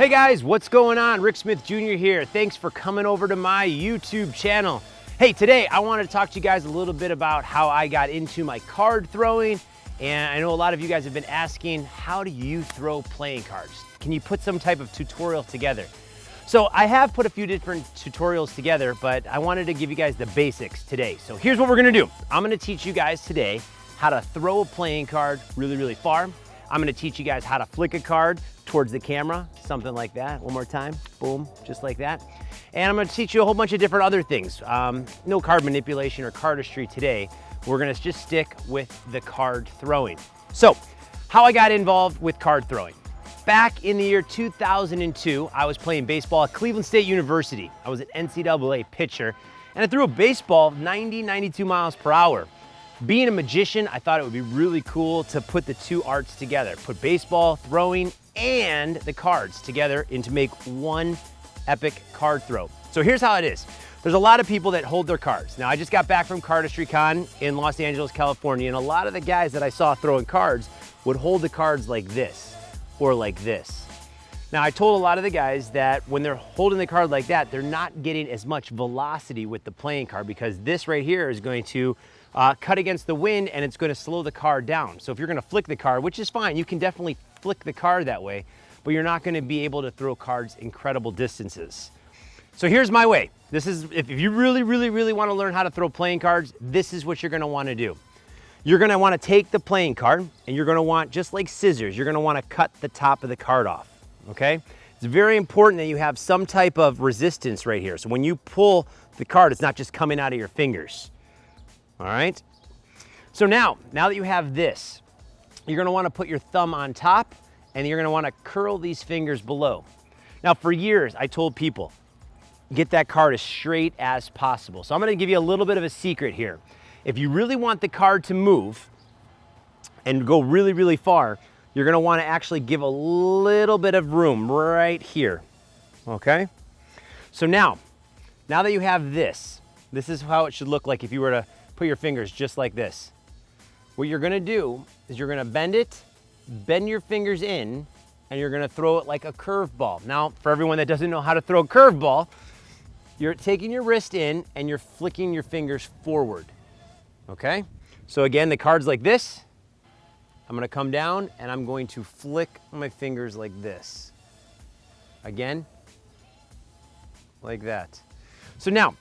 Hey guys, what's going on? Rick Smith Jr. here. Thanks for coming over to my YouTube channel. Hey, today I wanted to talk to you guys a little bit about how I got into my card throwing. And I know a lot of you guys have been asking, how do you throw playing cards? Can you put some type of tutorial together? So I have put a few different tutorials together, but I wanted to give you guys the basics today. So here's what we're gonna do. I'm gonna teach you guys today how to throw a playing card really far. I'm gonna teach you guys how to flick a card towards the camera, something like that. One more time, boom, just like that. And I'm gonna teach you a whole bunch of different other things. No card manipulation or cardistry today. We're gonna just stick with the card throwing. So, how I got involved with card throwing. Back in the year 2002, I was playing baseball at Cleveland State University. I was an NCAA pitcher, and I threw a baseball 90, 92 miles per hour. Being a magician, I thought it would be really cool to put the two arts together. Put baseball, throwing, and the cards together and to make one epic card throw. So here's how it is. There's a lot of people that hold their cards. Now I just got back from Cardistry Con in Los Angeles, California, and a lot of the guys that I saw throwing cards would hold the cards like this or like this. Now I told a lot of the guys that when they're holding the card like that, they're not getting as much velocity with the playing card because this right here is going to cut against the wind and it's going to slow the card down. So if you're going to flick the card, which is fine, you can definitely flick the card that way, but you're not going to be able to throw cards incredible distances. So here's my way. This is, if you really want to learn how to throw playing cards, this is what you're going to want to do. You're going to want to take the playing card and you're going to want, just like scissors, you're going to want to cut the top of the card off, okay? It's very important that you have some type of resistance right here. So when you pull the card, it's not just coming out of your fingers. All right, so now that you have this, you're gonna wanna put your thumb on top and you're gonna wanna curl these fingers below. Now for years, I told people, get that card as straight as possible. So I'm gonna give you a little bit of a secret here. If you really want the card to move and go really far, you're gonna wanna actually give a little bit of room right here, okay? So now that you have this is how it should look like if you were to put your fingers just like this. What you're gonna do is you're gonna bend your fingers in, and you're gonna throw it like a curveball. Now, for everyone that doesn't know how to throw a curveball, you're taking your wrist in and you're flicking your fingers forward, okay? So again, the card's like this. I'm gonna come down and I'm going to flick my fingers like this. Again, like that. So now,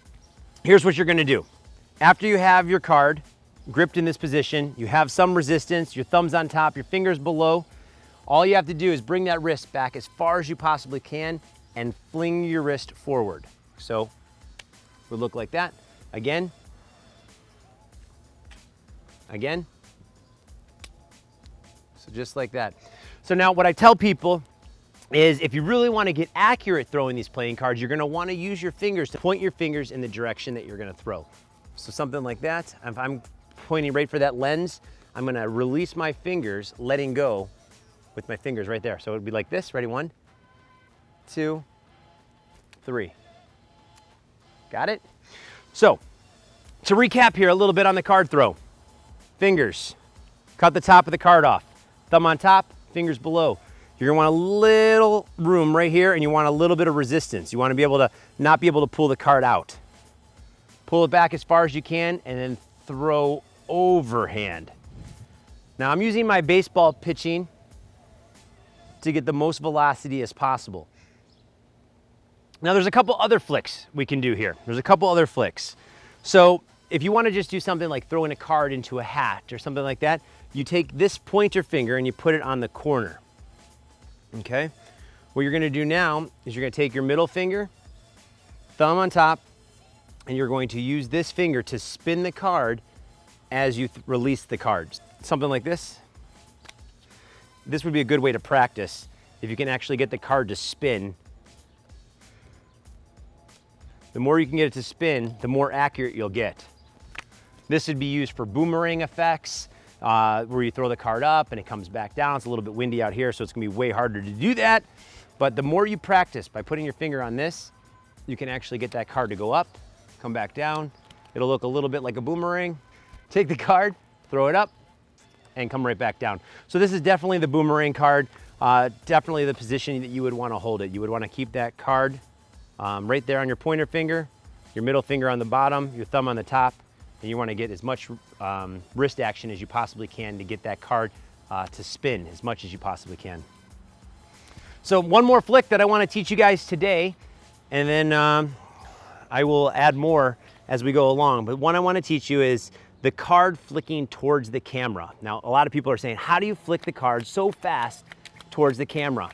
here's what you're gonna do. After you have your card gripped in this position, you have some resistance, your thumb's on top, your fingers below, all you have to do is bring that wrist back as far as you possibly can and fling your wrist forward. So, it would look like that. Again. Again. So just like that. So now what I tell people is if you really want to get accurate throwing these playing cards, you're going to want to use your fingers to point your fingers in the direction that you're going to throw. So something like that. If I'm pointing right for that lens, I'm gonna release my fingers, letting go with my fingers right there. So it'd be like this, ready? 1, 2, 3. Got it? So, to recap here a little bit on the card throw. Fingers, cut the top of the card off. Thumb on top, fingers below. You're gonna want a little room right here and you want a little bit of resistance. You wanna be able to not be able to pull the card out. Pull it back as far as you can and then throw overhand. Now I'm using my baseball pitching to get the most velocity as possible. Now there's a couple other flicks we can do here. There's a couple other flicks. So if you want to just do something like throwing a card into a hat or something like that, you take this pointer finger and you put it on the corner, okay? What you're gonna do now is you're gonna take your middle finger, thumb on top, and you're going to use this finger to spin the card as you release the cards. Something like this. This would be a good way to practice if you can actually get the card to spin. The more you can get it to spin, the more accurate you'll get. This would be used for boomerang effects, where you throw the card up and it comes back down. It's a little bit windy out here, so it's gonna be way harder to do that. But the more you practice by putting your finger on this, you can actually get that card to go up, come back down. It'll look a little bit like a boomerang. Take the card, throw it up, and come right back down. So this is definitely the boomerang card, definitely the position that you would want to hold it. You would want to keep that card right there on your pointer finger, your middle finger on the bottom, your thumb on the top, and you want to get as much wrist action as you possibly can to get that card to spin as much as you possibly can. So one more flick that I want to teach you guys today, and then I will add more as we go along. But one I want to teach you is the card flicking towards the camera. Now, a lot of people are saying, how do you flick the card so fast towards the camera?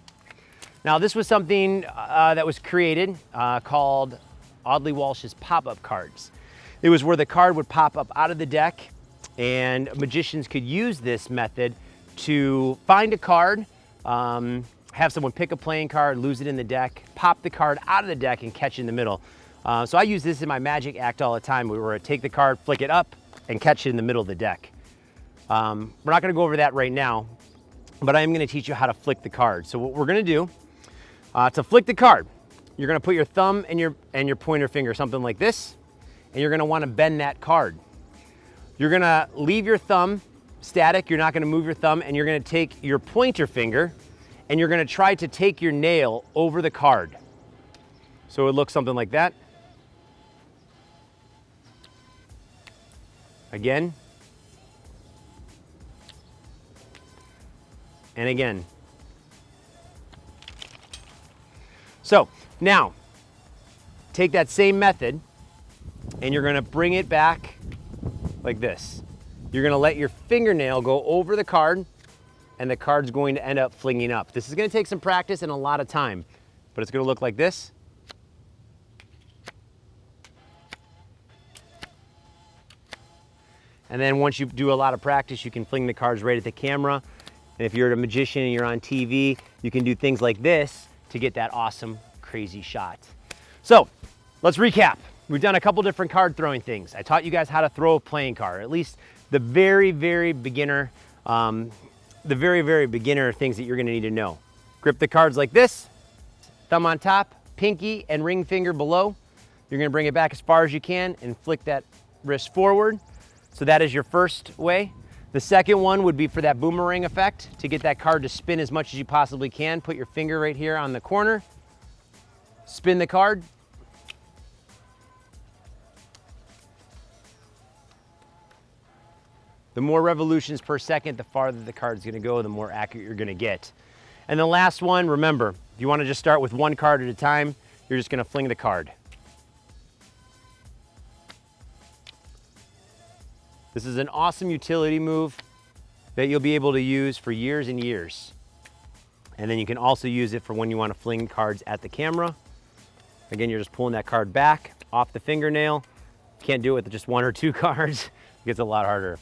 Now, this was something that was created called Audley Walsh's pop-up cards. It was where the card would pop up out of the deck, and magicians could use this method to find a card, have someone pick a playing card, lose it in the deck, pop the card out of the deck and catch it in the middle. So I use this in my magic act all the time, where I take the card, flick it up, and catch it in the middle of the deck. We're not gonna go over that right now, but I am gonna teach you how to flick the card. So what we're gonna do, to flick the card, you're gonna put your thumb and your pointer finger, something like this, and you're gonna wanna bend that card. You're gonna leave your thumb static, you're not gonna move your thumb, and you're gonna take your pointer finger, and you're gonna try to take your nail over the card. So it looks something like that. Again. And again. So now, take that same method and you're gonna bring it back like this. You're gonna let your fingernail go over the card and the card's going to end up flinging up. This is gonna take some practice and a lot of time, but it's gonna look like this. And then once you do a lot of practice, you can fling the cards right at the camera. And if you're a magician and you're on TV, you can do things like this to get that awesome, crazy shot. So let's recap. We've done a couple different card throwing things. I taught you guys how to throw a playing card, at least the very, very beginner things that you're gonna need to know. Grip the cards like this, thumb on top, pinky and ring finger below. You're gonna bring it back as far as you can and flick that wrist forward. So that is your first way. The second one would be for that boomerang effect, to get that card to spin as much as you possibly can. Put your finger right here on the corner, spin the card. The more revolutions per second, the farther the card is gonna go, the more accurate you're gonna get. And the last one, remember, if you wanna just start with one card at a time, you're just gonna fling the card. This is an awesome utility move that you'll be able to use for years and years. And then you can also use it for when you want to fling cards at the camera. Again, you're just pulling that card back off the fingernail. You can't do it with just one or two cards. It gets a lot harder.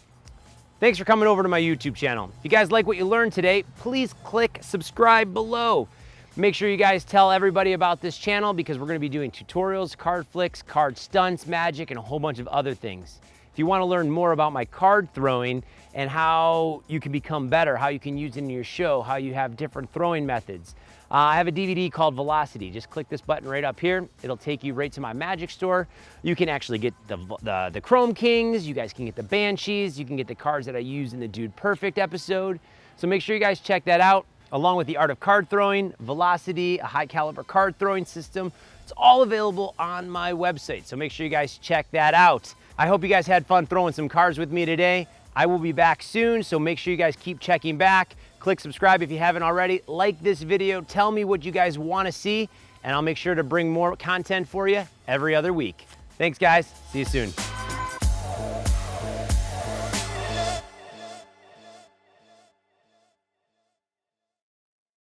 Thanks for coming over to my YouTube channel. If you guys like what you learned today, please click subscribe below. Make sure you guys tell everybody about this channel, because we're going to be doing tutorials, card flicks, card stunts, magic, and a whole bunch of other things. If you want to learn more about my card throwing and how you can become better, how you can use it in your show, how you have different throwing methods, I have a DVD called Velocity. Just click this button right up here. It'll take you right to my magic store. You can actually get the Chrome Kings. You guys can get the Banshees. You can get the cards that I used in the Dude Perfect episode. So make sure you guys check that out, along with the Art of Card Throwing, Velocity, a high caliber card throwing system. It's all available on my website. So make sure you guys check that out. I hope you guys had fun throwing some cards with me today. I will be back soon, so make sure you guys keep checking back. Click subscribe if you haven't already. Like this video, tell me what you guys want to see, and I'll make sure to bring more content for you every other week. Thanks, guys. See you soon.